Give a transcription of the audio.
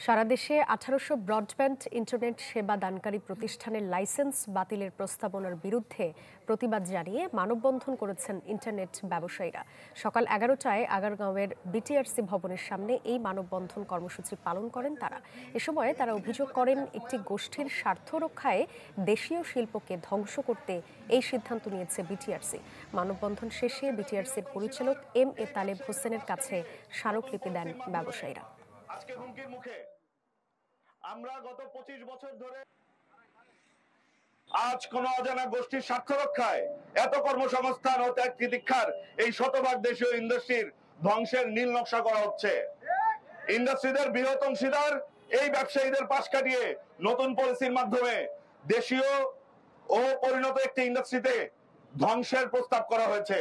সারা দেশে ১৮০০ broadband internet সেবা দানকারী প্রতিষ্ঠানের লাইসেন্স বাতিলের প্রস্তাবনার বিরুদ্ধে প্রতিবাদ জানিয়ে মানববন্ধন করেছেন ইন্টারনেট ব্যবসায়ীরা। সকাল ১১টায় আগারগাঁওয়ের বিটিআরসি ভবনের সামনে এই মানববন্ধন কর্মসূচি পালন করেন তারা। এ সময় তারা অভিযোগ করেন, একটি গোষ্ঠীর স্বার্থ রক্ষায় দেশীয় শিল্পকে ধ্বংস করতে এই সিদ্ধান্ত নিয়েছে বিটিআরসি। মানববন্ধন শেষে বিটিআরসির পরিচালক এম.এ. তালেব হোসেনের কাছে স্মারকলিপি দেন ব্যবসায়ীরা। আজকে হুমকির মুখে আমরা গত 25 বছর ধরে আজ কোন অজানা গোষ্ঠীর স্বার্থ রক্ষায় এত কর্মসংস্থান ও ত্যাগ তিতিক্ষার এই শতভাগ দেশীয় ইন্ডাস্ট্রির ধ্বংসের নীল নকশা করা হচ্ছে। ইন্ডাস্ট্রিদের বৃহৎ অংশীদার এই ব্যবসায়ীদের পাশ কাটিয়ে নতুন পলিসির মাধ্যমে দেশীয় ও পরিণত একটি ইন্ডাস্ট্রিতে ধ্বংসের প্রস্তাব করা হয়েছে।